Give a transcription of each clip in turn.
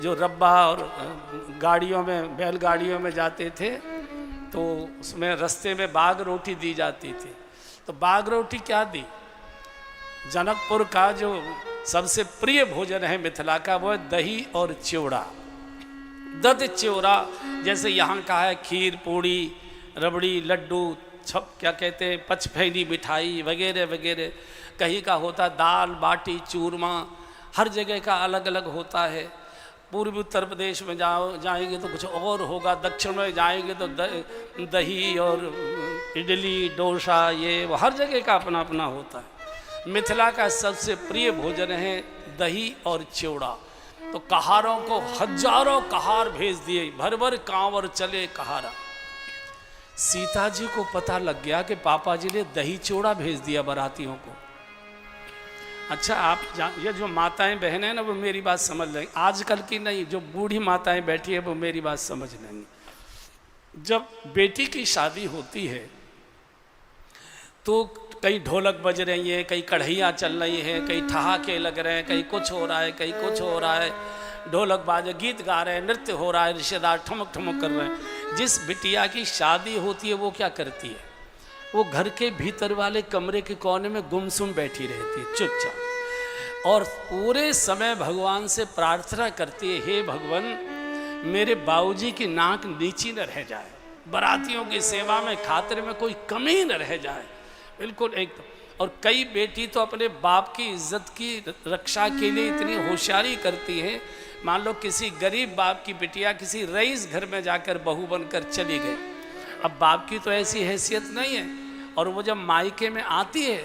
जो रब्बा और गाड़ियों में, बैलगाड़ियों में जाते थे तो उसमें रास्ते में बाग रोटी दी जाती थी। तो बाग रोटी क्या दी? जनकपुर का जो सबसे प्रिय भोजन है मिथिला का, वो है दही और चिवड़ा। दध चिवड़ा, जैसे यहाँ का है खीर, पूड़ी, रबड़ी, लड्डू, क्या कहते हैं, पचफेनी मिठाई वगैरह वगैरह। कहीं का होता दाल बाटी चूरमा, हर जगह का अलग अलग होता है। पूर्वी उत्तर प्रदेश में जाएंगे तो कुछ और होगा, दक्षिण में जाएंगे तो दही और इडली डोसा, ये वो हर जगह का अपना अपना होता है। मिथिला का सबसे प्रिय भोजन है दही और चिवड़ा। तो कहारों को हजारों कहार भेज दिए, भर भर कांवर चले कहारा। सीता जी को पता लग गया कि पापा जी ने दही चिवड़ा भेज दिया बारातियों को। अच्छा, आप ये जो माताएं बहनें हैं ना, वो मेरी बात समझ लेंगे, आजकल की नहीं, जो बूढ़ी माताएं बैठी है वो मेरी बात समझ लेंगी। जब बेटी की शादी होती है तो कहीं ढोलक बज रही है, कहीं कढ़ैयाँ चल रही है, कहीं ठहाके लग रहे हैं, कहीं कुछ हो रहा है, कहीं कुछ हो रहा है, ढोलक बाजे, गीत गा रहे हैं, नृत्य हो रहा है, रिश्तेदार ठुमक ठुमक कर रहे हैं। जिस बिटिया की शादी होती है वो क्या करती है? वो घर के भीतर वाले कमरे के कोने में गुमसुम बैठी रहती है चुपचाप, और पूरे समय भगवान से प्रार्थना करती है, हे भगवान मेरे बाबूजी की नाक नीची न रह जाए, बारातियों की सेवा में खातिर में कोई कमी न रह जाए, बिल्कुल एकदम। और कई बेटी तो अपने बाप की इज्जत की रक्षा के लिए इतनी होशियारी करती है, मान लो किसी गरीब बाप की बिटिया किसी रईस घर में जाकर बहू बनकर चली गई, अब बाप की तो ऐसी हैसियत नहीं है, और वो जब मायके में आती है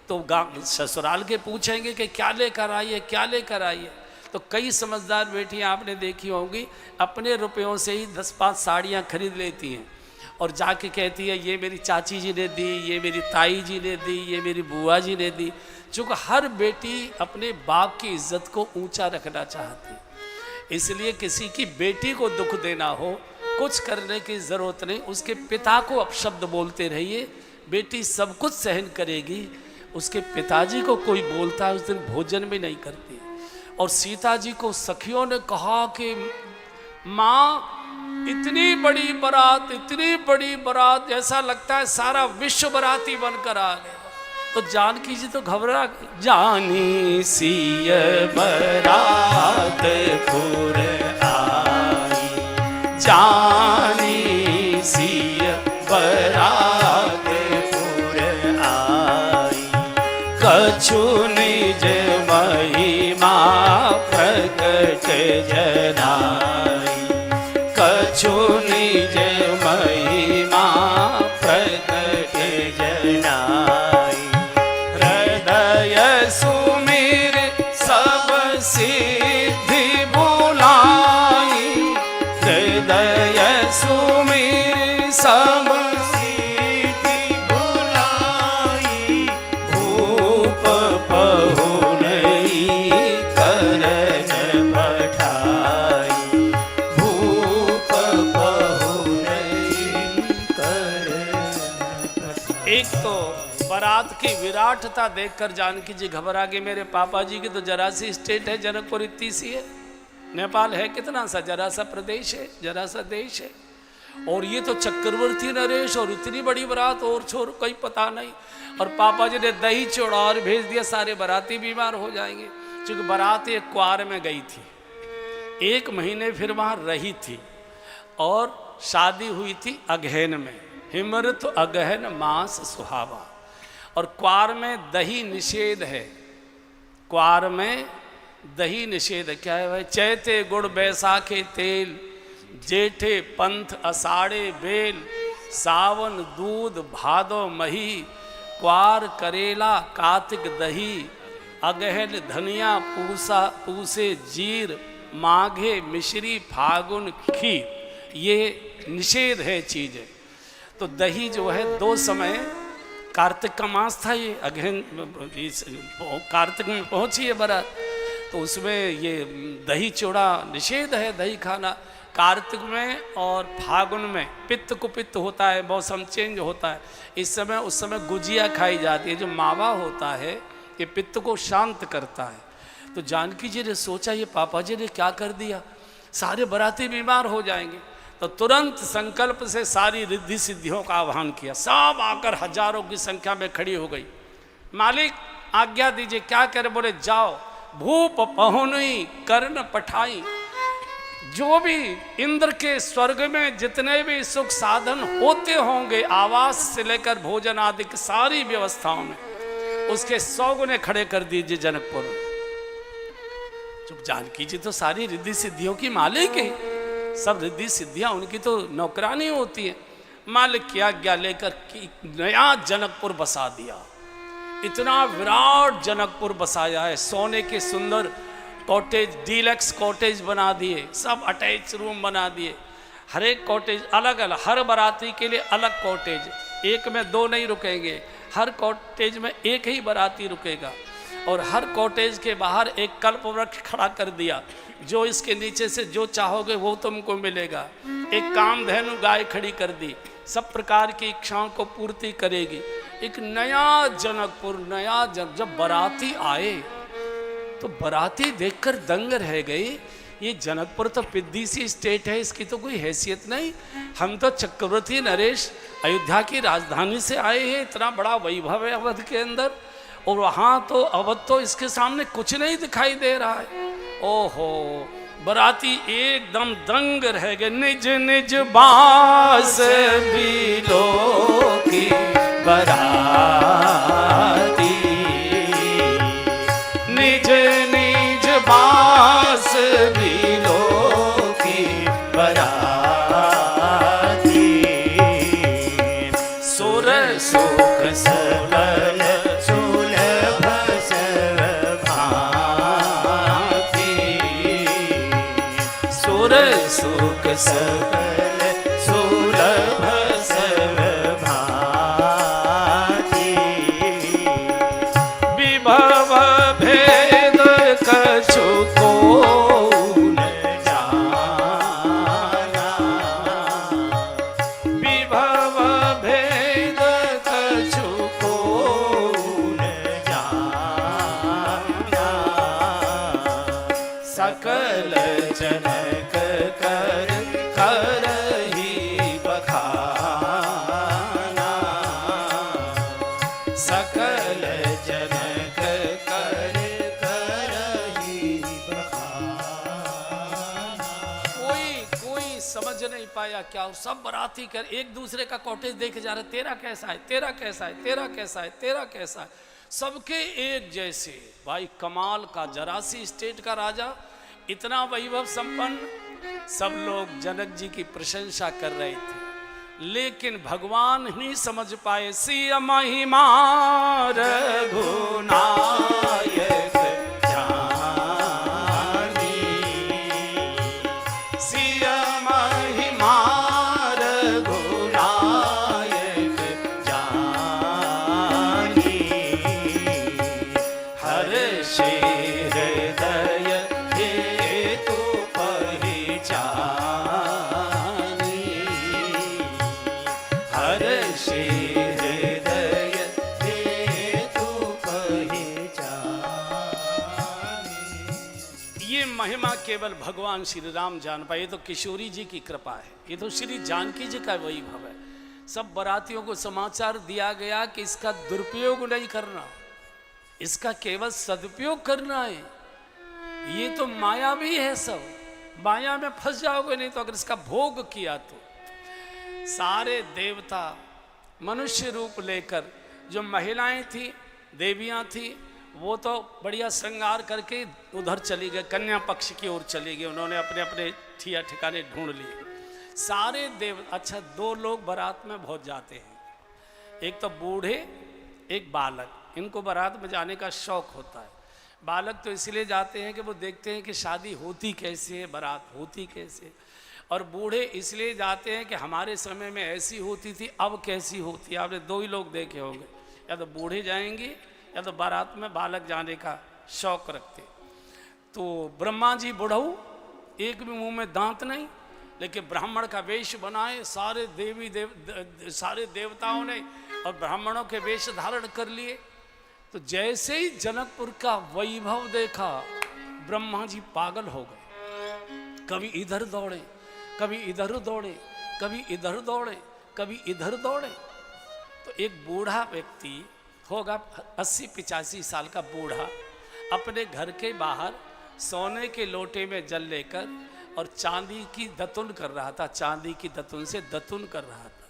तो ससुराल के पूछेंगे कि क्या लेकर आई है, क्या लेकर आई है। तो कई समझदार बेटियां आपने देखी होंगी, अपने रुपयों से ही 10-5 साड़ियाँ खरीद लेती हैं और जाके कहती है ये मेरी चाची जी ने दी, ये मेरी ताई जी ने दी, ये मेरी बुआ जी ने दी। चूँकि हर बेटी अपने बाप की इज्जत को ऊंचा रखना चाहती, इसलिए किसी की बेटी को दुख देना हो, कुछ करने की ज़रूरत नहीं, उसके पिता को अपशब्द बोलते रहिए, बेटी सब कुछ सहन करेगी। उसके पिताजी को कोई बोलता है उस दिन भोजन भी नहीं करती। और सीता जी को सखियों ने कहा कि माँ इतनी बड़ी बारात, इतनी बड़ी बारात, ऐसा लगता है सारा विश्व बाराती बनकर आ गया। तो जानकी जी तो घबरा, जानी सिय बारात पुर आई, जानी सिय बारात पुर आई, कछु निज महिमा प्रकट जनाई, कछु निज महिमा प्रकट जनाई, हृदय सुमिर सब सिद्धि बुलाई, हृदय सुमिर सब सिद्धि बुलाई, भूप पहुनई करन पठाई, भूप पहुनई करन पठाई। एक तो बारात की विराटता देखकर जानकी जी घबरा गई, मेरे पापा जी की तो जरा सी स्टेट है, जनकपुर इतनी सी है, नेपाल है कितना सा, जरा सा प्रदेश है, जरा सा देश है, और ये तो चक्रवर्ती नरेश और इतनी बड़ी बारात, और छोर कोई पता नहीं। और पापा जी ने दही चिवड़ा और भेज दिया, सारे बाराती बीमार हो जाएंगे। क्योंकि बारात एक क्वार में गई थी, 1 महीने फिर वहाँ रही थी, और शादी हुई थी अगहन में, हिमृत अगहन मास सुहावा। और क्वार में दही निषेध है, क्वार में दही निषेध क्या है भाई? चैते गुड़ बैसाखे तेल, जेठे पंथ अषाढ़े बेल, सावन दूध भादो मही, क्वार करेला कार्तिक दही, अगहन धनिया पूसे जीर, माघे मिश्री फागुन खीर, ये निषेध है चीज़ें। तो दही जो है 2 समय, कार्तिक का मास था ये, अगहन कार्तिक में पहुंची है बारात, तो उसमें ये दही चिवड़ा निषेध है, दही खाना। कार्तिक में और फागुन में पित्त कुपित्त होता है, मौसम चेंज होता है, इस समय उस समय गुजिया खाई जाती है, जो मावा होता है ये पित्त को शांत करता है। तो जानकी जी ने सोचा ये पापा जी ने क्या कर दिया, सारे बराती बीमार हो जाएंगे। तो तुरंत संकल्प से सारी रिद्धि सिद्धियों का आह्वान किया, सब आकर हजारों की संख्या में खड़ी हो गई। मालिक आज्ञा दीजिए, क्या करे? बोले जाओ, भूप पहुनी कर्ण पठाई। जो भी इंद्र के स्वर्ग में जितने भी सुख साधन होते होंगे, आवास से लेकर भोजन आदि की सारी व्यवस्थाओं में, उसके 100 गुने खड़े कर दीजिए जनकपुर में। जब जानकी जी तो सारी रिद्धि सिद्धियों की मालिक है, सब रिद्धि सिद्धियां उनकी तो नौकरानी होती है। मालिक की आज्ञा लेकर नया जनकपुर बसा दिया। इतना विराट जनकपुर बसाया है, सोने के सुंदर कॉटेज, डीलक्स कॉटेज बना दिए, सब अटैच रूम बना दिए। हर एक कॉटेज अलग अलग, हर बाराती के लिए अलग कॉटेज, एक में 2 नहीं रुकेंगे, हर कॉटेज में एक ही बाराती रुकेगा। और हर कॉटेज के बाहर एक कल्प वृक्ष खड़ा कर दिया, जो इसके नीचे से जो चाहोगे वो तुमको मिलेगा। एक कामधेनु गाय खड़ी कर दी, सब प्रकार की इच्छाओं को पूर्ति करेगी। एक नया जनकपुर, नया जब बाराती आए तो बाराती देखकर दंग रह गई। ये जनकपुर तो पिद्दी सी स्टेट है, इसकी तो कोई हैसियत नहीं। हम तो चक्रवर्ती नरेश अयोध्या की राजधानी से आए हैं, इतना बड़ा वैभव है अवध के अंदर, और वहाँ तो अवध तो इसके सामने कुछ नहीं दिखाई दे रहा है। ओहो, बाराती एकदम दंग रह गए। निज निज बास बिलो की बाराती, निज निज बास बिलो की बाराती, सुर सुख सकल सुलभ सर्वभाति, सुर सुख सकल सुलभ सर्वभाति, विभव भेद कछु को न जाना, विभव भेद कछु को न जाना, सकल जनक कर करही बखाना, सकल जनक कर करही बखाना। कोई समझ नहीं पाया क्या, और सब बाराती कर एक दूसरे का कॉटेज देखे जा रहे, तेरा कैसा है, तेरा कैसा है, तेरा कैसा है, तेरा कैसा है, सबके एक जैसे। भाई कमाल का, जरासी स्टेट का राजा, इतना वैभव संपन्न, सब लोग जनक जी की प्रशंसा कर रहे थे। लेकिन भगवान नहीं समझ पाए। सिय महिमा रघुनायक जानी, सिय महिमा रघुनायक जानी, हर्ष हृदय हेतु पहचानी, हर्ष हृदय हेतु पहचानी। ये महिमा केवल भगवान श्री राम जान पाए। ये तो किशोरी जी की कृपा है, ये तो श्री जानकी जी का वैभव है। सब बारातियों को समाचार दिया गया कि इसका दुरुपयोग नहीं करना, इसका केवल सदुपयोग करना है। ये तो माया भी है, सब माया में फंस जाओगे नहीं तो। अगर इसका भोग किया तो सारे देवता मनुष्य रूप लेकर, जो महिलाएं थी, देवियां थी, वो तो बढ़िया श्रृंगार करके उधर चली गए, कन्या पक्ष की ओर चली गई। उन्होंने अपने अपने ठिया ठिकाने ढूंढ लिए सारे देव। अच्छा, 2 लोग बारात में बहुत जाते हैं, एक तो बूढ़े, एक बालक। इनको बारात में जाने का शौक होता है। बालक तो इसलिए जाते हैं कि वो देखते हैं कि शादी होती कैसे है, बारात होती कैसे। और बूढ़े इसलिए जाते हैं कि हमारे समय में ऐसी होती थी, अब कैसी होती है। आपने 2 ही लोग देखे होंगे, या तो बूढ़े जाएंगे या तो बारात में बालक जाने का शौक रखते। तो ब्रह्मा जी बुढ़ऊ, एक भी मुंह में दांत नहीं, लेकिन ब्राह्मण का वेश बनाए। सारे सारे देवताओं ने और ब्राह्मणों के वेश धारण कर लिए। तो जैसे ही जनकपुर का वैभव देखा, ब्रह्मा जी पागल हो गए। कभी इधर दौड़े, कभी इधर दौड़े, कभी इधर दौड़े, कभी इधर दौड़े। तो एक बूढ़ा व्यक्ति होगा, 80-85 साल का बूढ़ा, अपने घर के बाहर सोने के लोटे में जल लेकर और चांदी की दतुन कर रहा था, चांदी की दतुन से दतुन कर रहा था।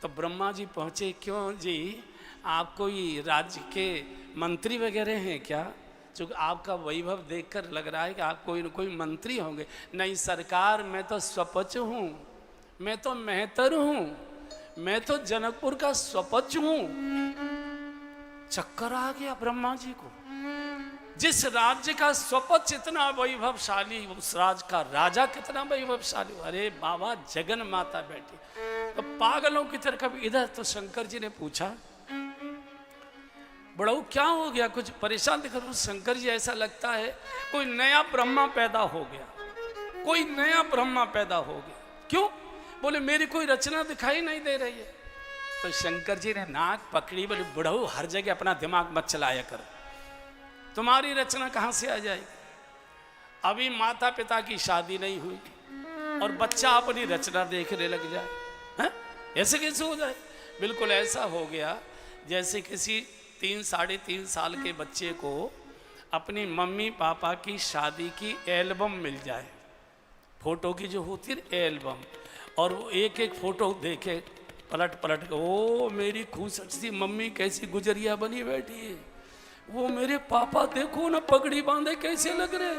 तो ब्रह्मा जी पहुँचे, क्यों जी, आप कोई राज्य के मंत्री वगैरह हैं क्या? चूँकि आपका वैभव देखकर लग रहा है कि आप कोई न कोई मंत्री होंगे। नहीं सरकार, मैं तो स्वपच हूँ, मैं तो मेहतर हूँ, मैं तो जनकपुर का स्वपच हूँ। चक्कर आ गया ब्रह्मा जी को। जिस राज्य का स्वपच इतना वैभवशाली, उस राज्य का राजा कितना वैभवशाली। अरे बाबा, जगन माता बैठी तो पागलों की तरह कभी इधर। तो शंकर जी ने पूछा, बड़ाऊ क्या हो गया, कुछ परेशान दिख रहा? शंकर जी, ऐसा लगता है कोई नया ब्रह्मा पैदा हो गया, कोई नया ब्रह्मा पैदा हो गया। क्यों? बोले मेरी कोई रचना दिखाई नहीं दे रही है। तो शंकर जी ने नाक पकड़ी, बोले बुढ़ऊ हर जगह अपना दिमाग मत चलाया कर, तुम्हारी रचना कहाँ से आ जाएगी? अभी माता पिता की शादी नहीं हुई और बच्चा अपनी रचना देखने लग जाए, हैं? ऐसे कैसे हो जाए? बिल्कुल ऐसा हो गया जैसे किसी 3-3.5 साल के बच्चे को अपनी मम्मी पापा की शादी की एल्बम मिल जाए, फोटो की जो होती है एल्बम, और वो एक एक फोटो देखे पलट पलट के, ओ मेरी खूबसूरत सी मम्मी कैसी गुजरिया बनी बैठी है, वो मेरे पापा देखो ना पगड़ी बांधे कैसे लग रहे।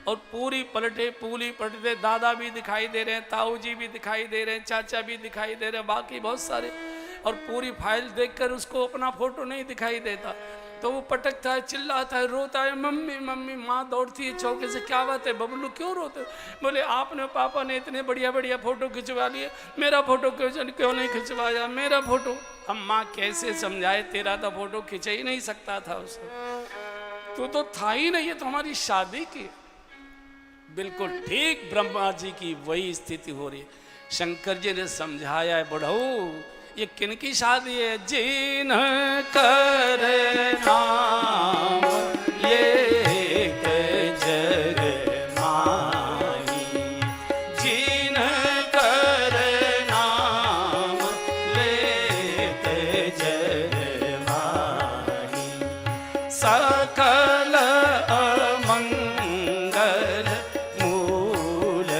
और पूरी पलटे दादा भी दिखाई दे रहे हैं, ताऊ जी भी दिखाई दे रहे हैं, चाचा भी दिखाई दे रहे हैं, बाकी बहुत सारे। और पूरी फाइल देखकर उसको अपना फोटो नहीं दिखाई देता, तो वो पटकता है, चिल्लाता है, रोता है, मम्मी मम्मी। माँ दौड़ती है चौके से, क्या बात है बबलू क्यों रोते? बोले आपने पापा ने इतने बढ़िया बढ़िया फोटो खिंचवा लिए, मेरा फोटो क्यों नहीं खिंचवाया, मेरा फोटो। हम माँ कैसे समझाए, तेरा तो फोटो खिंच ही नहीं सकता था उसको, तू तो था ही नहीं, है तो हमारी शादी की। बिल्कुल ठीक ब्रह्मा जी की वही स्थिति हो रही है। शंकर जी ने समझाया है, बुढ़ऊ ये किनकी शादी है? जिन कर नाम लेत जग माही, जिन कर नाम लेत जग माही, सकल अमंगल मूल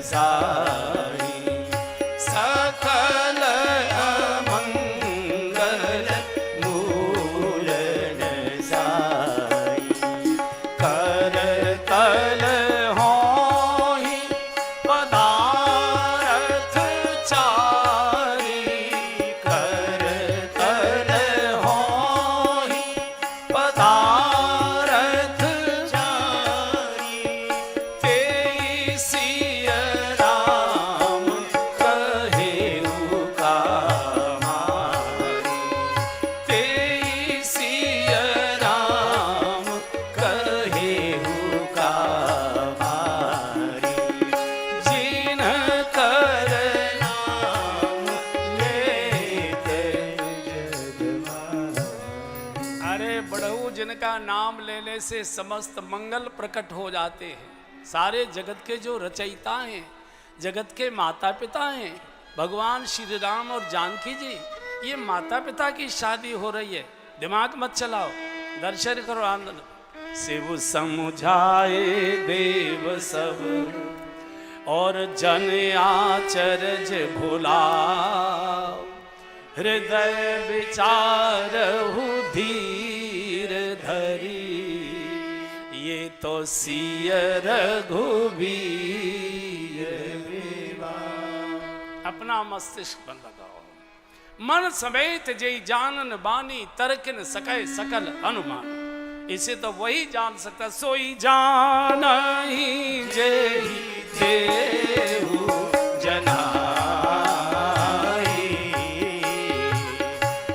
सारी, सकल जिनका नाम लेने से समस्त मंगल प्रकट हो जाते हैं। सारे जगत के जो रचयिता हैं, जगत के माता पिता हैं, भगवान श्री राम और जानकी जी, ये माता पिता की शादी हो रही है। दिमाग मत चलाओ, दर्शन करो आनंद। शिव समझाए देव सब और जन आचरज भुलाओ, हृदय विचारहु धीर धरी, ये तो सिय रघुवीर विवाह। अपना मस्तिष्क बंद लगाओ, मन समेत जय जानन बानी, तरक न सके सकल अनुमान। इसे तो वही जान सकता, सोई जानहि जेहि देहु जनाई,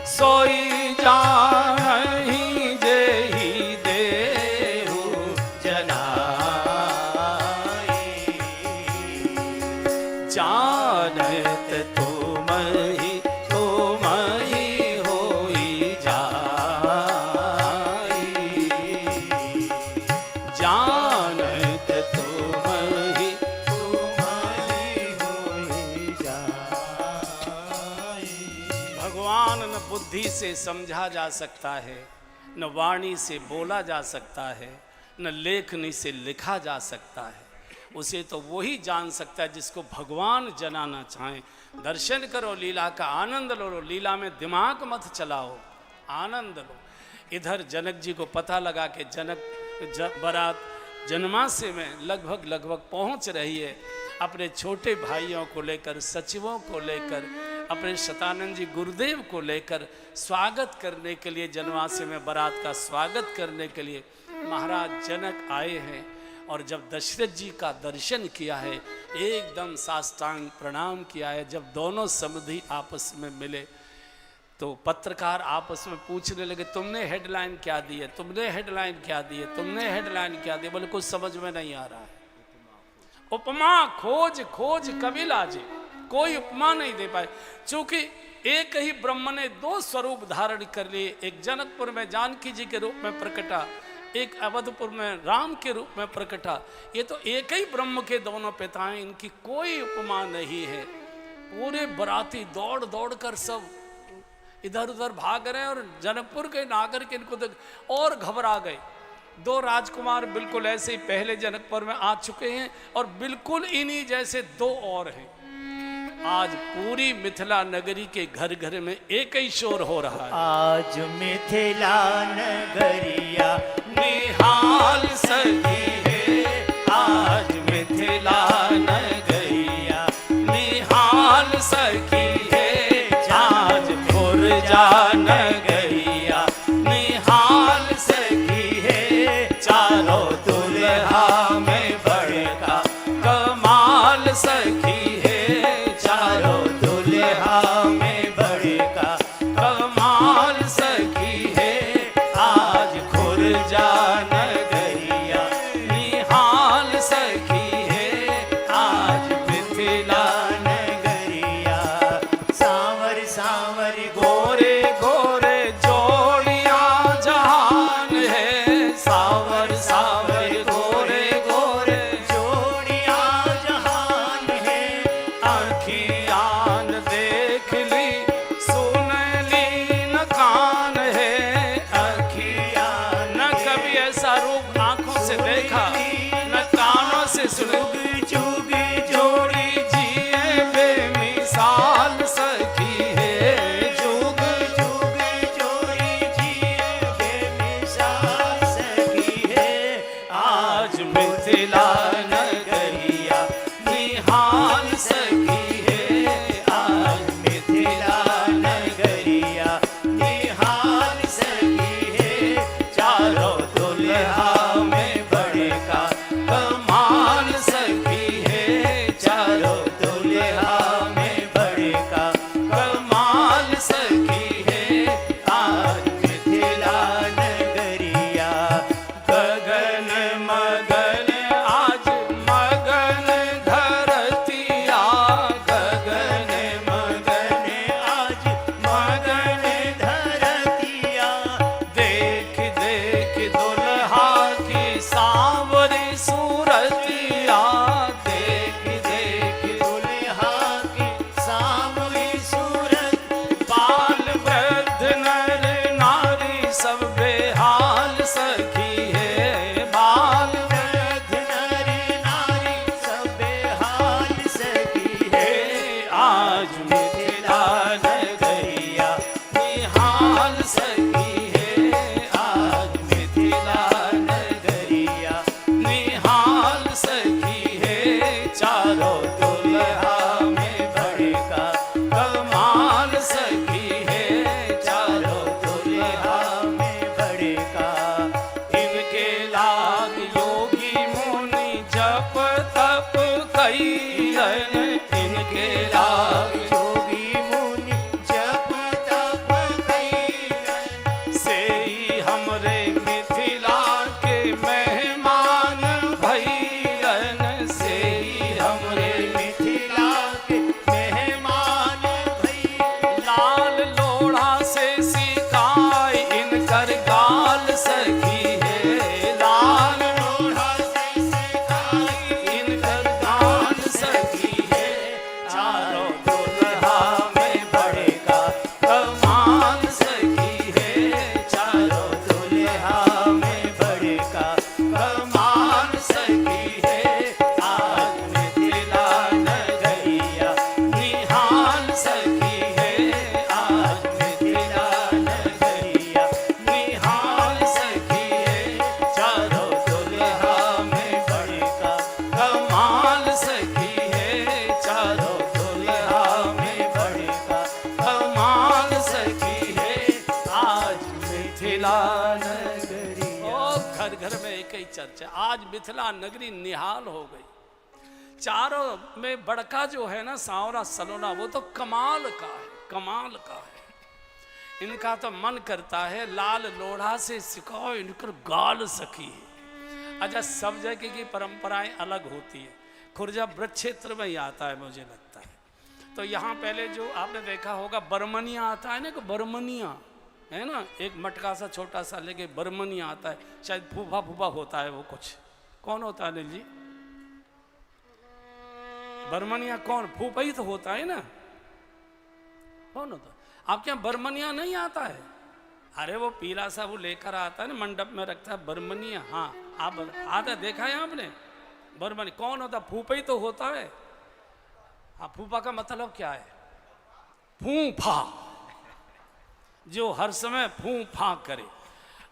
सोई जानहि जेहि देहु जनाई, जानत तुमहि तुमहि होई जाई, जान बुद्धि से समझा जा सकता है, न वाणी से बोला जा सकता है, न लेखनी से लिखा जा सकता है। उसे तो वही जान सकता है जिसको भगवान जनाना चाहें। दर्शन करो, लीला का आनंद लो, लीला में दिमाग मत चलाओ, आनंद लो। इधर जनक जी को पता लगा कि बारात जनमासे में लगभग पहुंच रही है। अपने छोटे भाइयों को लेकर, सचिवों को लेकर, अपने शतानंद जी गुरुदेव को लेकर स्वागत करने के लिए, जनमासे में बारात का स्वागत करने के लिए महाराज जनक आए हैं। और जब दशरथ जी का दर्शन किया है, एकदम साष्टांग प्रणाम किया है। जब दोनों समधि आपस में मिले तो पत्रकार आपस में पूछने लगे, तुमने हेडलाइन क्या दी है, तुमने हेडलाइन क्या दी है, तुमने हेडलाइन क्या दी है। बोले कुछ समझ में नहीं आ रहा है। उपमा खोज खोज कभी लाजे, कोई उपमा नहीं दे पाए। चूंकि एक ही ब्रह्म ने दो स्वरूप धारण कर लिए, एक जनकपुर में जानकी जी के रूप में प्रकटा, एक अवधपुर में राम के रूप में प्रकटा। ये तो एक ही ब्रह्म के दोनों पिता हैं, इनकी कोई उपमा नहीं है। पूरे बराती दौड़ दौड़ कर सब इधर उधर भाग रहे हैं और जनकपुर के नागरिक इनको देख और घबरा गए। दो राजकुमार बिल्कुल ऐसे ही पहले जनकपुर में आ चुके हैं और बिल्कुल इन्हीं जैसे दो और हैं। आज पूरी मिथिला नगरी के घर घर में एक ही शोर हो रहा है, आज मिथिला नगरिया निहाल सही है, आज मिथिला नगरिया निहाल सखी है, आज पुरजा नगरिया निहाल सखी है, चारों दुल्हा में बड़का कमाल सखी है, चारों दुल्हा में बड़का कमाल सखी है, आज खुरजा नगरिया निहाल सखी है, आज मिथिला नगरिया। सांवर सांवर गोरे गोरे जोड़ियां जहान है, सावर सावर गोरे गोरे जोड़िया जहान है, सखी है चारों दुल्हा में बड़का कमाल सखी है आज मिथिला नगरी। ओ घर घर में एक ही चर्चा, आज मिथिला नगरी निहाल हो गई। चारों में बड़का जो है ना सांवरा सलोना, वो तो कमाल का है, कमाल का है। इनका तो मन करता है लाल लोढ़ा से सिखाओ इनकर गाल सखी है। अच्छा, सब जगह की परंपराएं अलग होती है, खुर्जा ब्रज क्षेत्र में ही आता है मुझे लगता है। तो यहाँ पहले जो आपने देखा होगा बरमनिया आता है ना, कि बरमनिया है ना, एक मटका सा छोटा सा लेके बरमनिया आता है, शायद फूफा फूफा होता है वो कुछ। कौन होता है अनिल जी? बरमनिया कौन? फूफा ही तो होता है ना। कौन होता? आपके यहाँ बरमनिया नहीं आता है? अरे वो पीला सा वो लेकर आता है ना, मंडप में रखता है बरमनिया। हाँ, आप आता देखा है आपने? बरमनिया कौन होता? फूफा ही तो होता है। हाँ, फूफा का मतलब क्या है? फूफा, जो हर समय फूफा करे।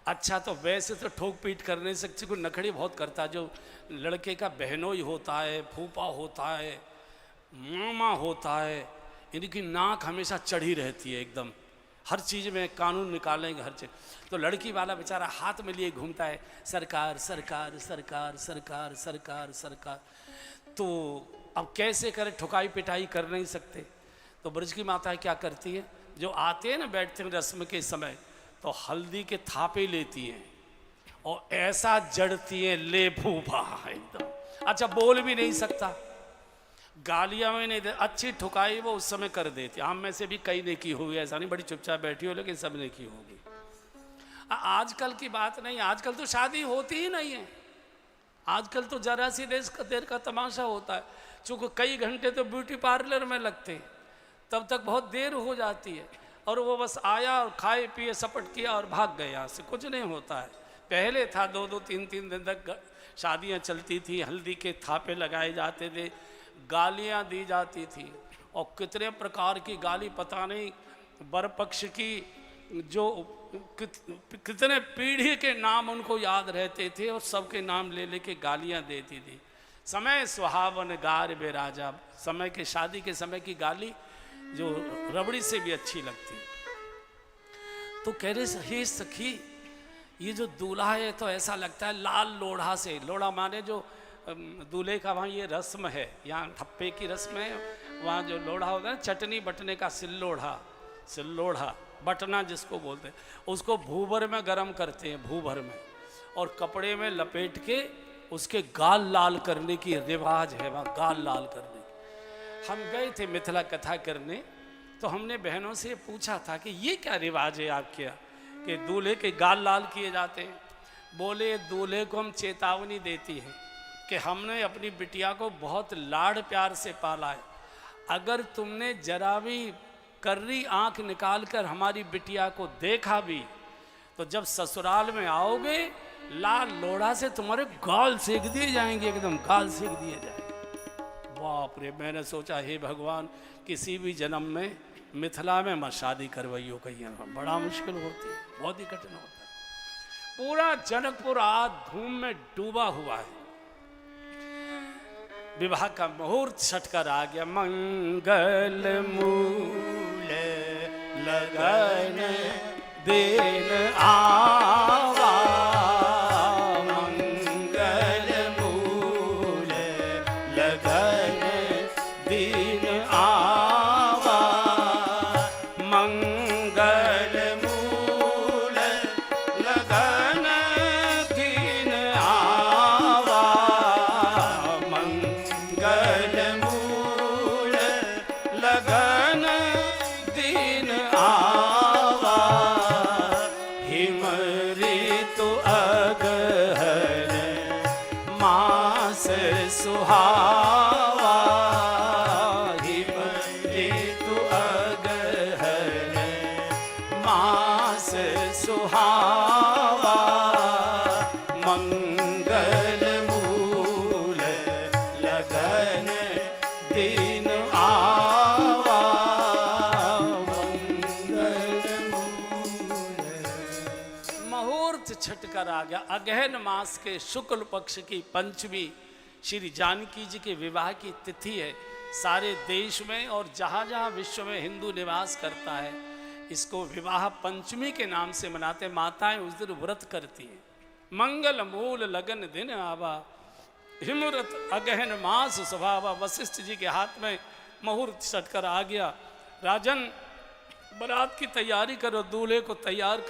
अच्छा, तो वैसे तो ठोक पीट कर नहीं सकती, कोई नखड़ी बहुत करता है। जो लड़के का बहनोई होता है, फूफा होता है, मामा होता है, इनकी नाक हमेशा चढ़ी रहती है एकदम, हर चीज़ में कानून निकालेंगे हर चीज़। तो लड़की वाला बेचारा हाथ में लिए घूमता है, सरकार सरकार सरकार सरकार सरकार सरकार। तो अब कैसे करे, ठुकाई पिटाई कर नहीं सकते। तो ब्रज की माता क्या करती है, जो आते हैं ना बैठते हैं रस्म के समय, तो हल्दी के थापे लेती हैं और ऐसा जड़ती हैं, ले फूफा एकदम। अच्छा, बोल भी नहीं सकता, गालियां में नहीं दे, अच्छी ठुकाई वो उस समय कर देती। हम में से भी कई ने की होगी, ऐसा नहीं बड़ी चुपचाप बैठी हो, लेकिन सब ने की होगी। आजकल की बात नहीं, आजकल तो शादी होती ही नहीं है। आजकल तो जरा सी देर का तमाशा होता है। चूँकि कई घंटे तो ब्यूटी पार्लर में लगते हैं, तब तक बहुत देर हो जाती है, और वो बस आया और खाए पिए सपट किया और भाग गए, यहाँ से कुछ नहीं होता है। पहले था 2-2 3-3 दिन तक शादियाँ चलती थी, हल्दी के थापे लगाए जाते थे, गालियाँ दी जाती थी, और कितने प्रकार की गाली, पता नहीं वर पक्ष की जो कितने पीढ़ी के नाम उनको याद रहते थे, और सबके नाम ले लेके गालियाँ देती थी। समय सुहावन गार बे राजा, समय के शादी के समय की गाली जो रबड़ी से भी अच्छी लगती। तो कह रहे हे सखी, ये जो दूल्हा है तो ऐसा लगता है लाल लोढ़ा से, लोढ़ा माने जो दूल्हे का वहाँ ये रस्म है, यहाँ ठप्पे की रस्म है, वहाँ जो लोढ़ा होता है चटनी बटने का, सिल्लोढ़ा, सिल्लोढ़ा बटना जिसको बोलते हैं, उसको भूभर में गर्म करते हैं, भूभर में, और कपड़े में लपेट के उसके गाल लाल करने की रिवाज है वहाँ, गाल लाल करने। हम गए थे मिथिला कथा करने, तो हमने बहनों से पूछा था कि ये क्या रिवाज है आपके यहाँ कि दूल्हे के गाल लाल किए जाते हैं। बोले दूल्हे को हम चेतावनी देती है कि हमने अपनी बिटिया को बहुत लाड़ प्यार से पाला है, अगर तुमने जरा भी कर्री आंख निकाल कर हमारी बिटिया को देखा भी, तो जब ससुराल में आओगे लाल लोढ़ा से तुम्हारे गाल सेक दिए जाएंगे, एकदम गाल सेक दिए जाएंगे। बाप रे, मैंने सोचा हे भगवान, किसी भी जन्म में मिथिला में मत शादी करवाइयो, कहीं बड़ा मुश्किल होती है, बहुत ही कठिन होता है। पूरा जनकपुर आज धूम में डूबा हुआ है। विवाह का मुहूर्त छटकर आ गया, मंगल मूल लगन दिन आवा, मंगल मूल लगन दिन आवा, मंगल मूल लगन दिन आवा, मंगल मूल लगन दिन आवा, हिम ऋतु अगहन मास सुहावा, हिम ऋतु अगहन मास सुहावा, मंगल मूल लगन दिन आवा, मंगल मूल। मुहूर्त छटकर आ गया। अगहन मास के शुक्ल पक्ष की पंचमी श्री जानकी जी के विवाह की तिथि है। सारे देश में और जहाँ जहाँ विश्व में हिंदू निवास करता है, इसको विवाह पंचमी के नाम से मनाते। माताएं उस दिन व्रत करती हैं। मंगल मूल लगन दिन आवा, हिमरत अगहन मास स्वभावा। वशिष्ठ जी के हाथ में मुहूर्त सटकर आ गया। राजन, बारात की तैयारी करो। दूल्हे को तैयार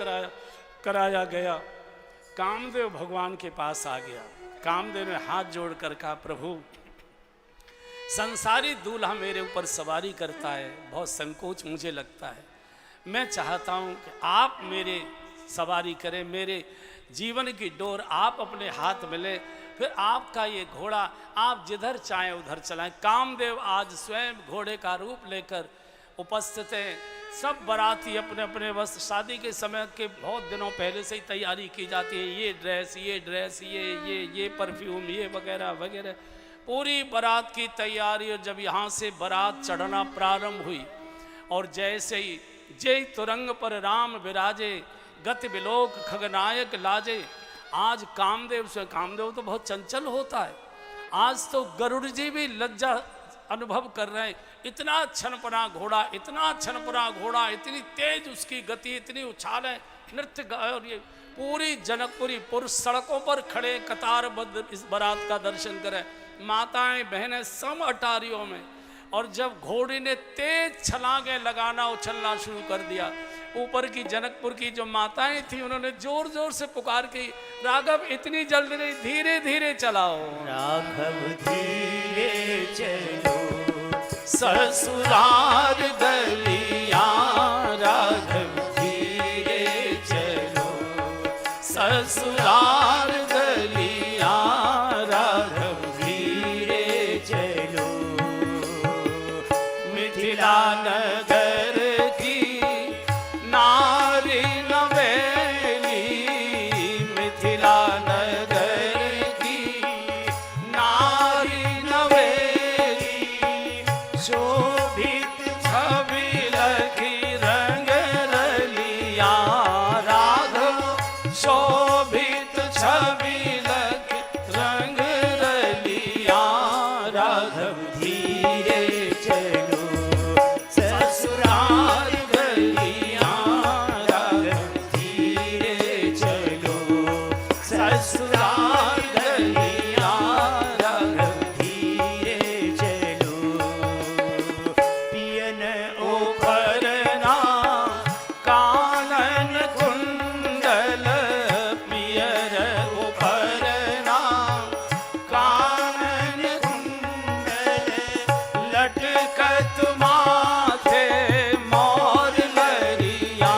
कराया गया। कामदेव भगवान के पास आ गया। कामदेव ने हाथ जोड़कर कहा, प्रभु, संसारी दूल्हा मेरे ऊपर सवारी करता है, बहुत संकोच मुझे लगता है। मैं चाहता हूँ कि आप मेरे सवारी करें, मेरे जीवन की डोर आप अपने हाथ में लें, फिर आपका ये घोड़ा आप जिधर चाहें उधर चलाएं। कामदेव आज स्वयं घोड़े का रूप लेकर उपस्थित हैं। सब बाराती अपने अपने वस्त्र, शादी के समय के बहुत दिनों पहले से ही तैयारी की जाती है। ये ड्रेस, ये परफ्यूम, ये वगैरह वगैरह, पूरी बारात की तैयारी। और जब यहाँ से बारात चढ़ना प्रारंभ हुई और जैसे ही जय तुरंग पर राम विराजे, गति विलोक खगनायक लाजे। आज कामदेव तो बहुत चंचल होता है। आज तो गरुड़ जी भी लज्जा अनुभव कर रहे हैं। इतना छनपना घोड़ा, इतनी तेज उसकी गति, इतनी उछाल है, नृत्य। और ये पूरी जनकपुरी पुरुष सड़कों पर खड़े कतारबद्ध इस बारात का दर्शन करें। माताएं बहनें सम अटारियों में। और जब घोड़ी ने तेज छलांगे लगाना, उछलना शुरू कर दिया, ऊपर की जनकपुर की जो माताएं थी उन्होंने जोर जोर से पुकार की, राघव इतनी जल्दी नहीं, धीरे धीरे चलाओ। राघव धीरे चलो, ससुराल गलियां, राघव धीरे चलो, ससुराल गलियां, राघव धीरे चलो। मिथिला नगर की नारी नवेली, मिथिला नगर की नारी नवेली, शोभित छवि लखी रंग रलिया, राघव शोभित छवि लखी रंग रलिया, राघव धीरे चलो, ससुराल गलियां, राघव धीरे चलो, ससुराल गलियां, राघव धीरे चलो। पियन उपरना कानन कुंडल, पियर उपरना कानन कुंडल, लटकत माथे मोर लरिया,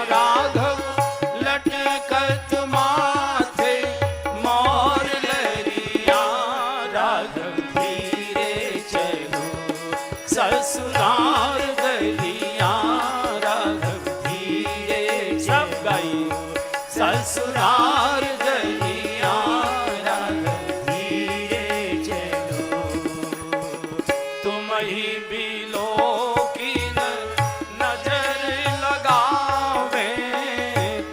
राघव लटकत माथे मोर लरिया, राघव धीरे चलो, ससुराल गलियां, राघव धीरे सब गाइयो, ससुराल गलियां, राघव धीरे चलो। तुम ही बिलोकिन नजर लगावे,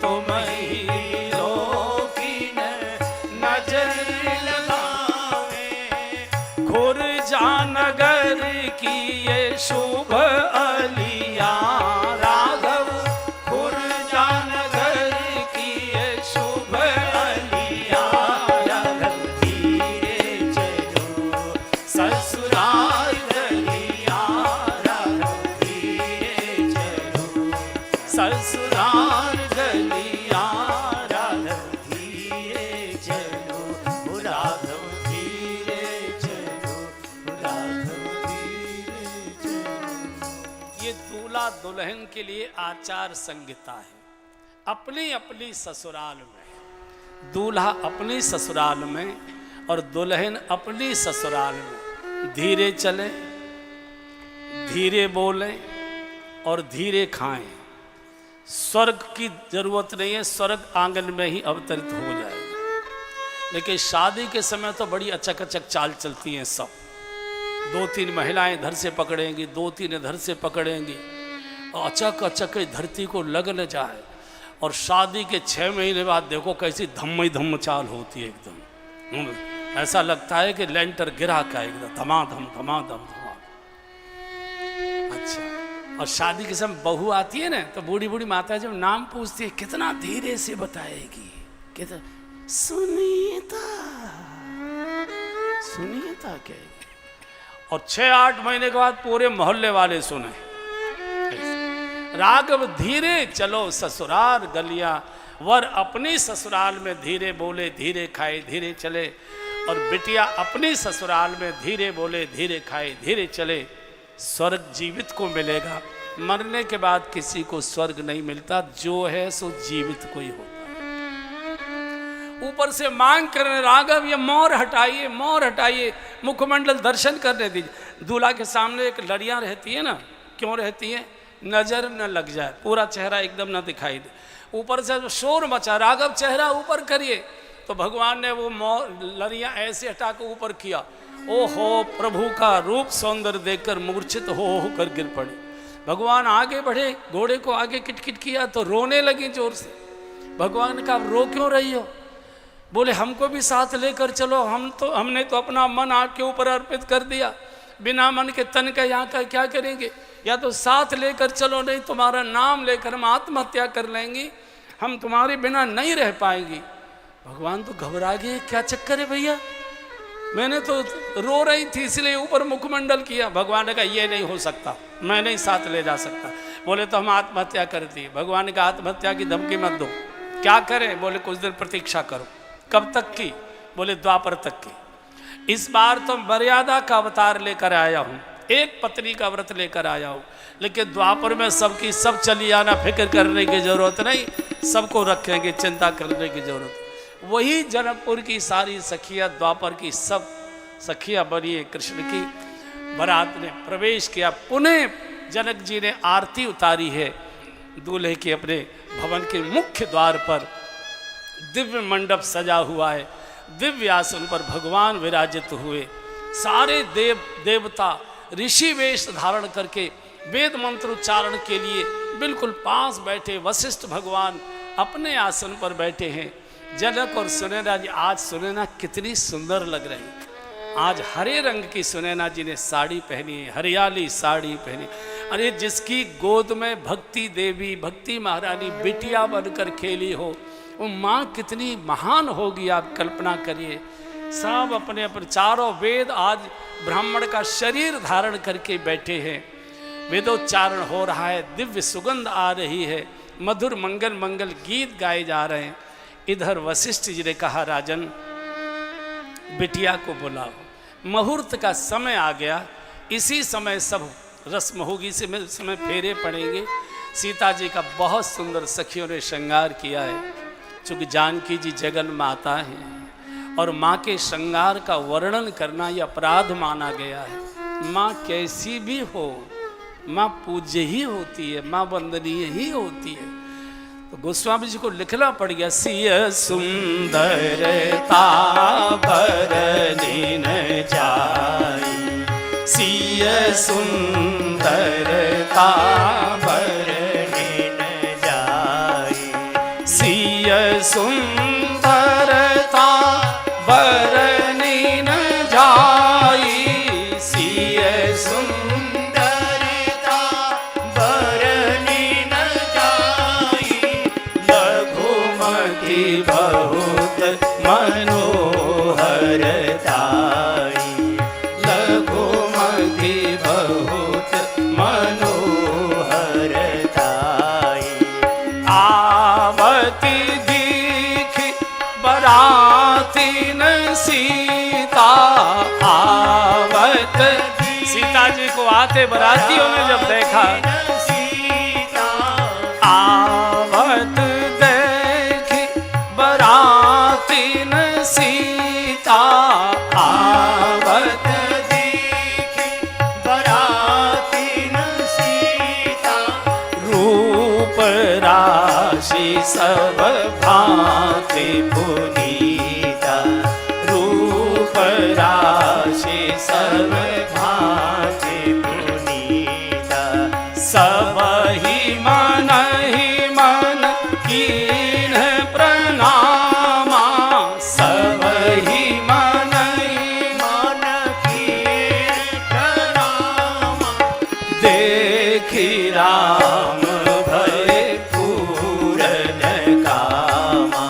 तुम ही बिलोकिन नजर लगावे, खुर्जा नगर की ये शुभ अलिया, राघव खुर्जा नगर की ये शुभ अलिया, राघव धीरे चलो, ससुराल गलियां, राघव धीरे चलो, ससुराल गलियां, राघव धीरे चलो, राघव धीरे चलो, राघव धीरे चलो। ये दूल्हा दुल्हन के लिए आचार संहिता है। अपनी अपनी ससुराल में, दूल्हा अपनी ससुराल में और दुल्हन अपनी ससुराल में धीरे चले, धीरे बोलें और धीरे खाएं। स्वर्ग की जरूरत नहीं है, स्वर्ग आंगन में ही अवतरित हो जाएगा। लेकिन शादी के समय तो बड़ी अचक अचक चाल चलती हैं सब। 2-3 महिलाएं इधर से पकड़ेंगी, 2-3 इधर से पकड़ेंगी और अचक अचक धरती को लग न जाए। और शादी के 6 महीने बाद देखो कैसी धम्म चाल होती है एकदम। ऐसा लगता है कि लेंटर गिरा का एकदम धमाधम धमाधम धमा। अच्छा, और शादी के समय बहू आती है ना, तो बूढ़ी बूढ़ी माता जब नाम पूछती है कितना धीरे से बताएगी, कितना सुनीता सुनीता कहेगी। और 6-8 महीने के बाद पूरे मोहल्ले वाले सुने, राघव धीरे चलो ससुराल गलियां, वर अपनी ससुराल में धीरे बोले धीरे खाए धीरे चले, और बिटिया अपनी ससुराल में धीरे बोले धीरे खाए धीरे चले। स्वर्ग जीवित को मिलेगा, मरने के बाद किसी को स्वर्ग नहीं मिलता, जो है सो जीवित को ही होता है। ऊपर से मांग करने, राघव ये मोर हटाइए मोर हटाइए, मुखमंडल दर्शन करने दीजिए। दूल्हा के सामने एक लड़ियां रहती है ना, क्यों रहती है? नजर न लग जाए, पूरा चेहरा एकदम न दिखाई दे। ऊपर से शोर मचा, राघव चेहरा ऊपर करिए, तो भगवान ने वो लड़ियां ऐसे हटा के ऊपर किया। ओहो, प्रभु का रूप सौंदर्य देखकर मूर्छित हो कर गिर पड़े। भगवान आगे बढ़े, घोड़े को आगे किटकिट किया तो रोने लगी जोर से। भगवान ने कहा रो क्यों रही हो? बोले हमको भी साथ लेकर चलो, हमने तो अपना मन आपके ऊपर अर्पित कर दिया, बिना मन के तन का यहाँ का क्या करेंगे? या तो साथ लेकर चलो, नहीं तुम्हारा नाम लेकर हम आत्महत्या कर लेंगे, हम तुम्हारे बिना नहीं रह पाएंगे। भगवान तो घबरा गए, क्या चक्कर है भैया, मैंने तो रो रही थी इसलिए ऊपर मुखमंडल किया। भगवान ने कहा ये नहीं हो सकता, मैं नहीं साथ ले जा सकता। बोले तो हम आत्महत्या कर दिए। भगवान ने कहा आत्महत्या की धमकी मत दो, क्या करें? बोले कुछ दिन प्रतीक्षा करो। कब तक की? बोले द्वापर तक की। इस बार तो मर्यादा का अवतार लेकर आया हूँ, एक पत्नी का व्रत लेकर आया हूँ, लेकिन द्वापर में सबकी सब चली आना, फिक्र करने की जरूरत नहीं, सबको रखेंगे, चिंता करने की जरूरत। वही जनकपुर की सारी सखियाँ, द्वापर की सब सखियाँ बनी है कृष्ण की। बारात ने प्रवेश किया, पुनः जनक जी ने आरती उतारी है दूल्हे के अपने भवन के मुख्य द्वार पर। दिव्य मंडप सजा हुआ है, दिव्य आसन पर भगवान विराजित हुए। सारे देव देवता ऋषि वेश धारण करके वेद मंत्र उच्चारण के लिए बिल्कुल पास बैठे। वशिष्ठ भगवान अपने आसन पर बैठे हैं। जनक और सुनैना जी, आज सुनैना कितनी सुंदर लग रही। आज हरे रंग की सुनैना जी ने साड़ी पहनी है, हरियाली साड़ी पहनी। अरे जिसकी गोद में भक्ति देवी, भक्ति महारानी बिटिया बनकर खेली हो, वो माँ कितनी महान होगी, आप कल्पना करिए। सब अपने अपने चारों वेद आज ब्राह्मण का शरीर धारण करके बैठे हैं। वेदोच्चारण हो रहा है, दिव्य सुगंध आ रही है, मधुर मंगल मंगल गीत गाए जा रहे हैं। इधर वशिष्ठ जी ने कहा राजन बिटिया को बुलाओ, मुहूर्त का समय आ गया, इसी समय सब रस्म होगी, इसी समय फेरे पड़ेंगे। सीता जी का बहुत सुंदर सखियों ने श्रृंगार किया है, चूँकि जानकी जी जगन माता है और माँ के श्रृंगार का वर्णन करना यह अपराध माना गया है। माँ कैसी भी हो, माँ पूज्य ही होती है, माँ वंदनीय ही होती है। तो गोस्वामी जी को लिखना पड़ गया, सिय सुंदरता बरनी न जाई, सिय सुंदरता बरनी न जाई, सिय सुंदरता बरनी न जाई, सिय सुंदरता बरनी न जाई, लघुमती बहुत मनोहर ताई, लघुमती बहुत मनोहर ताई। आवती दीखी बराती न सीता, आवत सीता जी को आते बरातियों ने जब देखा, आवत देखी बराती न सीता, आवत देखी बराती न सीता, रूप राशि सब भांति पुनीता, रूप राशि सब भांति पुनीता, सब ही मन कीन प्रणामा, सब ही मन राम भय पूरन कामा,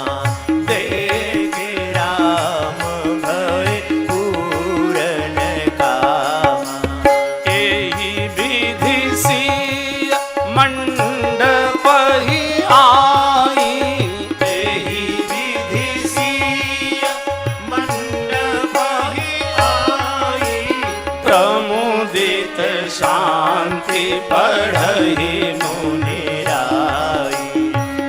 देखे राम भय पूरन कामा। एहि विधि सिय मंडप ही आई, एहि विधि सिय मंडप ही आई, प्रमुदित शांति बढ़हि मुनि राई,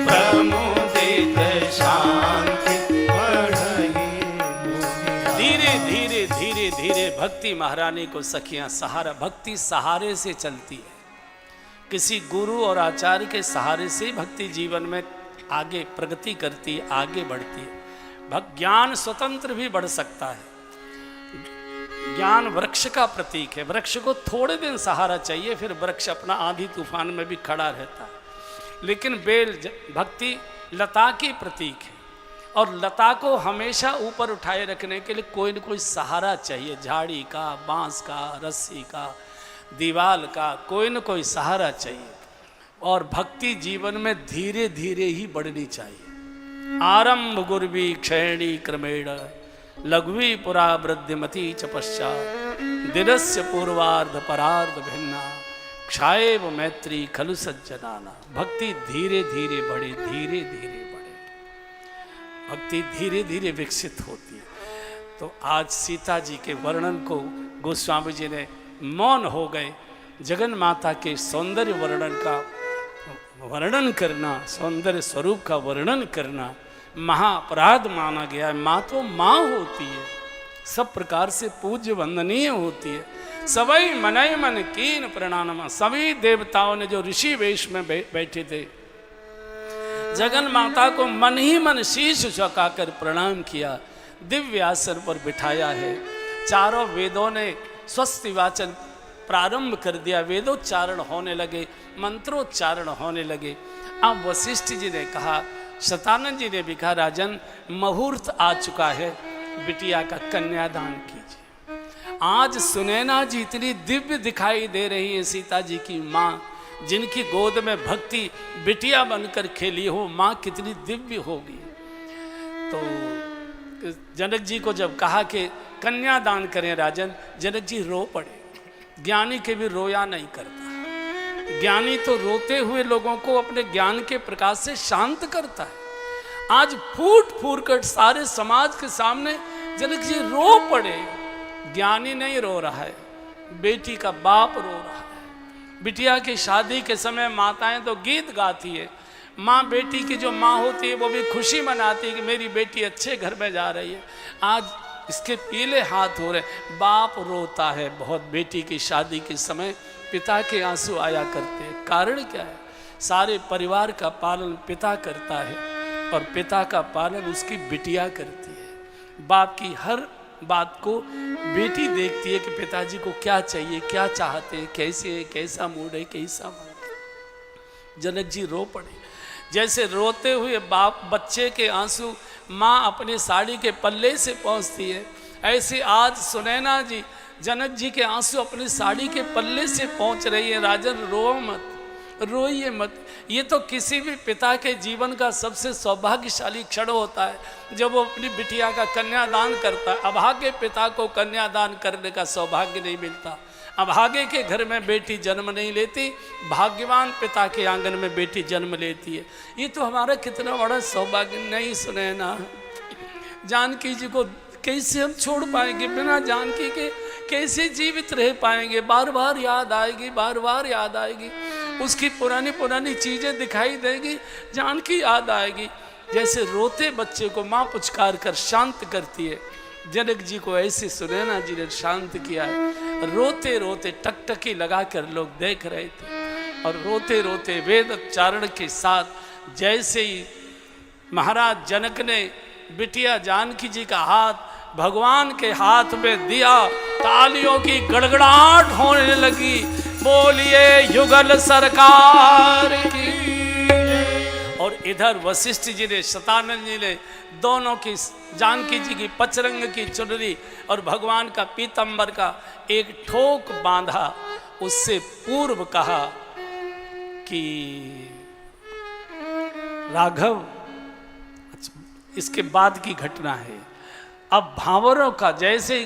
प्रमुदित शांति बढ़हि मुनि राई। धीरे धीरे धीरे धीरे भक्ति महारानी को सखियां सहारा, भक्ति सहारे से चलती है। किसी गुरु और आचार्य के सहारे से ही भक्ति जीवन में आगे प्रगति करती है, आगे बढ़ती है। ज्ञान स्वतंत्र भी बढ़ सकता है। ज्ञान वृक्ष का प्रतीक है। वृक्ष को थोड़े दिन सहारा चाहिए, फिर वृक्ष अपना आंधी तूफान में भी खड़ा रहता है। लेकिन बेल भक्ति लता की प्रतीक है, और लता को हमेशा ऊपर उठाए रखने के लिए कोई न कोई सहारा चाहिए। झाड़ी का, बांस का, रस्सी का, दीवाल का, कोई न कोई सहारा चाहिए। और भक्ति जीवन में धीरे धीरे ही बढ़नी चाहिए। आरंभ गुरवी क्षयणी क्रमेण, लघ्वी पुरा वृद्धिमती च पश्चात, दिनस्य पूर्वार्ध परार्ध भिन्ना, क्षाएव मैत्री खलु सज्जनाना। भक्ति धीरे धीरे बढ़े, धीरे धीरे बढ़े, भक्ति धीरे धीरे विकसित होती है। तो आज सीता जी के वर्णन को गोस्वामी जी ने मौन हो गए। जगन माता के सौंदर्य वर्णन का वर्णन करना, सौंदर्य स्वरूप का वर्णन करना महाअपराध माना गया है। माँ तो माँ होती है, सब प्रकार से पूज्य वंदनीय होती है। सवई मनय मन कीन प्रणाम, सभी देवताओं ने जो ऋषि वेश में बैठे थे, जगन माता को मन ही मन शीश झुकाकर प्रणाम किया, दिव्य आसन पर बिठाया है। चारों वेदों ने स्वस्ति वाचन प्रारंभ कर दिया, वेदोच्चारण होने लगे, मंत्रोच्चारण होने लगे। अब वशिष्ठ जी ने कहा, शतानंद जी ने भी कहा, राजन मुहूर्त आ चुका है, बिटिया का कन्यादान कीजिए। आज सुनैना जी इतनी दिव्य दिखाई दे रही है, सीता जी की माँ, जिनकी गोद में भक्ति बिटिया बनकर खेली हो, माँ कितनी दिव्य होगी। तो जनक जी को जब कहा कि कन्यादान करें राजन, जनक जी रो पड़े। ज्ञानी के भी रोया नहीं करता। ज्ञानी तो रोते हुए लोगों को अपने ज्ञान के प्रकाश से शांत करता है। आज फूट फूट कर सारे समाज के सामने जनक जी रो पड़े। ज्ञानी नहीं रो रहा है, बेटी का बाप रो रहा है। बिटिया की शादी के समय माताएं तो गीत गाती है, माँ बेटी की जो माँ होती है वो भी खुशी मनाती है कि मेरी बेटी अच्छे घर में जा रही है। आज इसके पीले हाथ हो रहे, बाप रोता है बहुत। बेटी की शादी के समय पिता के आंसू आया करते हैं। कारण क्या है? सारे परिवार का पालन पिता करता है और पिता का पालन उसकी बिटिया करती है। बाप की हर बात को बेटी देखती है कि पिताजी को क्या चाहिए, क्या चाहते हैं, कैसे है, कैसा मूड है, कैसा मन है। जनक जी रो पड़े। जैसे रोते हुए बाप बच्चे के आंसू माँ अपने साड़ी के पल्ले से पहुँचती है, ऐसे आज सुनैना जी जनक जी के आंसू अपनी साड़ी के पल्ले से पहुँच रही है। राजन रो मत, रोइए मत। ये तो किसी भी पिता के जीवन का सबसे सौभाग्यशाली क्षण होता है जब वो अपनी बिटिया का कन्यादान करता है। अभागे पिता को कन्यादान करने का सौभाग्य नहीं मिलता। अभागे के घर में बेटी जन्म नहीं लेती, भाग्यवान पिता के आंगन में बेटी जन्म लेती है। ये तो हमारा कितना बड़ा सौभाग्य। नहीं सुनैना, जानकी जी को कैसे हम छोड़ पाएंगे? बिना जानकी के कैसे जीवित रह पाएंगे? बार बार याद आएगी, बार बार याद आएगी। उसकी पुरानी पुरानी चीज़ें दिखाई देंगी, जानकी याद आएगी। जैसे रोते बच्चे को माँ पुचकार कर शांत करती है, जनक जी को ऐसे सुनैना जी ने शांत किया है। रोते रोते टकटकी लगाकर लोग देख रहे थे और रोते रोते वेद उच्चारण के साथ जैसे ही महाराज जनक ने बिटिया जानकी जी का हाथ भगवान के हाथ में दिया, तालियों की गड़गड़ाहट होने लगी। बोलिए युगल सरकार की। और इधर वशिष्ठ जी ने, शतानंद जी ने दोनों की, जानकी जी की पचरंग की चुनरी और भगवान का पीतंबर का एक ठोक बांधा। उससे पूर्व कहा कि राघव, इसके बाद की घटना है। अब भांवरों का जैसे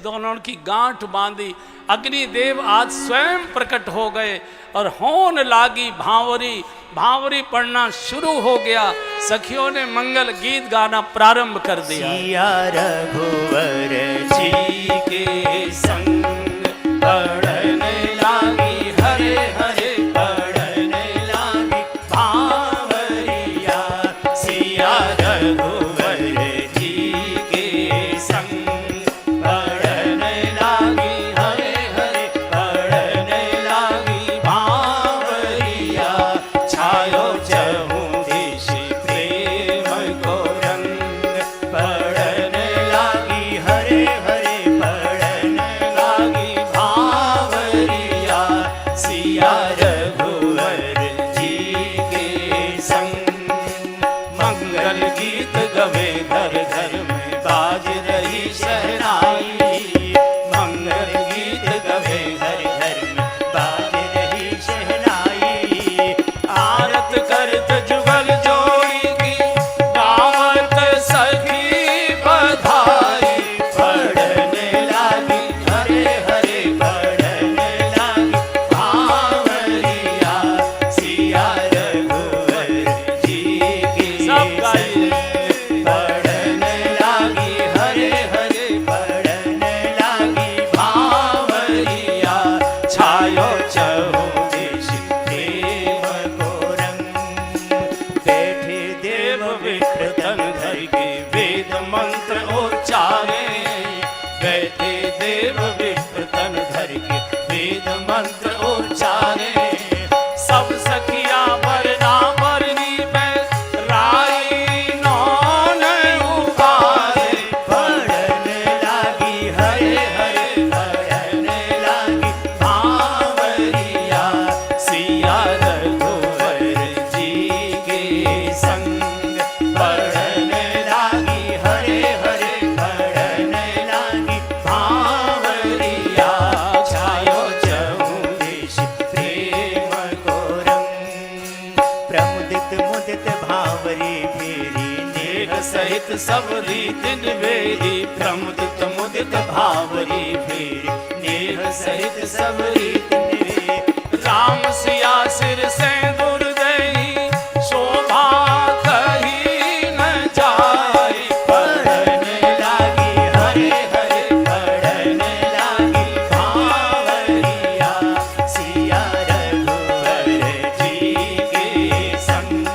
दोनों की गांठ बांधी, अग्निदेव आज स्वयं प्रकट हो गए और होन लागी भांवरी। भांवरी पढ़ना शुरू हो गया। सखियों ने मंगल गीत गाना प्रारंभ कर दिया। सिया रघुवर जी के संग पढ़ने लागी, हरे हरे पढ़ने लागी भांवरिया। सिया रघुवर जी के संग पढ़ने लागी, हरे हरे पढ़ने लागी भांवरिया। छायो चहुदिश प्रेम को रंग, पढ़ने लागी हरे हरे पढ़ने लागी भांवरिया। सिया रघुवर जी के संग मंगल गीत गवे, घर घर में बाज रही शहनाई। मंगल गीत गवे, घर घर में बाज रही शहनाई। आरत करत जुगल जोड़ी की, गावत सखी बधाई। पढ़ने लागी हरे हरे पढ़ने लागी भांवरिया। सिया रघुवर जी की सब गाइए। पढ़ने लागी हरे हरे पढ़ने लागी भांवरिया। छायो चहुदिश प्रेम को रंग, बैठे देव विकृतन धर के वेद मंत्र उच्चारे। बैठे देव विकृतन धर के वेद मंत्र उच्चारे। सब सखिया वरना वरनी में राई नौन उबारे। पढ़ने लागी हरे हरे पढ़ने लागी भांवरिया। सिया रघुवर जी के संग पढ़ने लागी हरे हरे पढ़ने लागी भांवरिया। छायो चहुदिश प्रेम को रंग, प्रमुदित मुदित भांवरी फेरी। नेह सहित सब रीत निवेदी, प्रमुदित मुदित भांवरी फेरी। नेह सहित सब रीत निवेदी। राम सिया सिर से दुर्दयी, शोभा कही न जाई। पढ़ने लागी हरे हरे पढ़ने लागी भांवरिया। सिया रघुवर जी के संग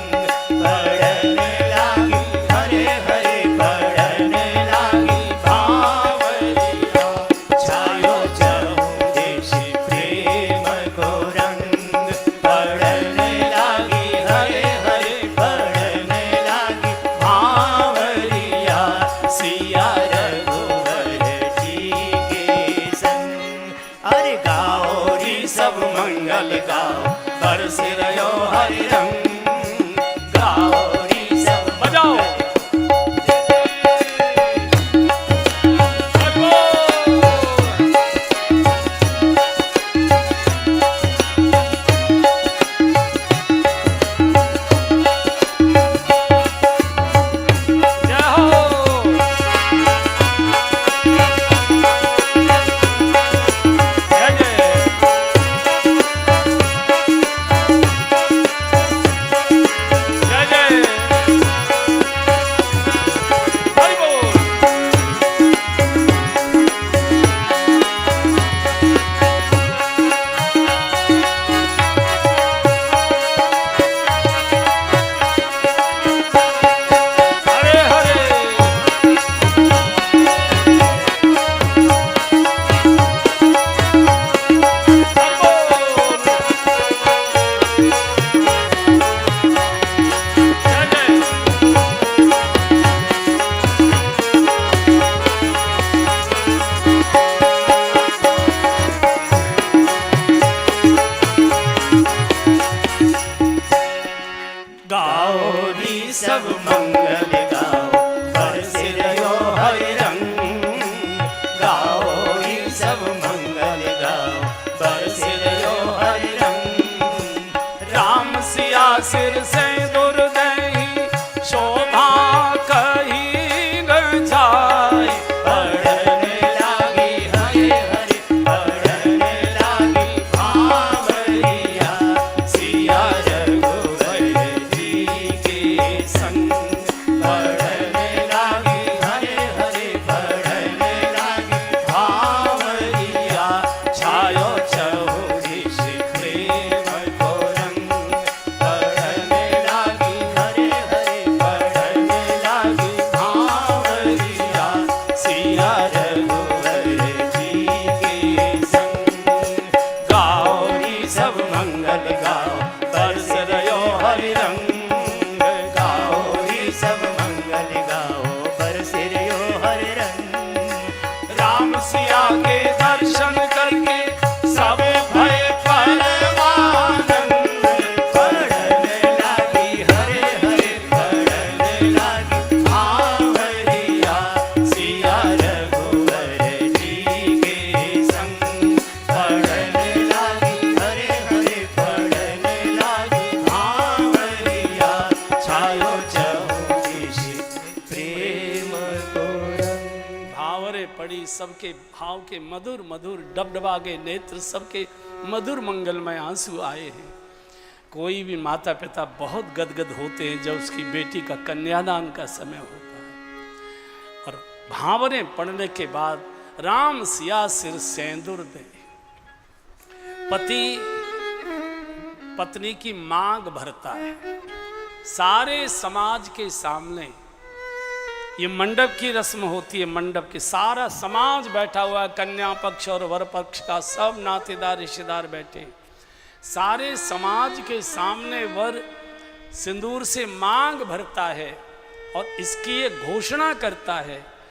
पढ़ने लागी हरे हरे पढ़ने लागी भांवरिया। छायो चहुदिश प्रेम को रंग, पढ़ने लागी हरे हरे पढ़ने लागी भांवरिया। सिया रघुवर जी के संग। अरे गाओ री सब मंगल गाओ, बरस रहो हरि रंग। गाओ री सब बजाओ। जय हो। जय जय। सबके भाव के मधुर मधुर डबडबा गए नेत्र, सबके मधुर मंगलमय आंसू आए हैं। कोई भी माता पिता बहुत गदगद होते हैं जब उसकी बेटी का कन्यादान का समय होता है। और भावने पढ़ने के बाद राम सिया सिर सेंदूर दे, पति पत्नी की मांग भरता है सारे समाज के सामने। ये मंडप की रस्म होती है, मंडप के सारा समाज बैठा हुआ है, कन्या पक्ष और वर पक्ष का सब नातेदार रिश्तेदार बैठे। सारे समाज के सामने वर सिंदूर से मांग भरता है और इसकी ये घोषणा करता है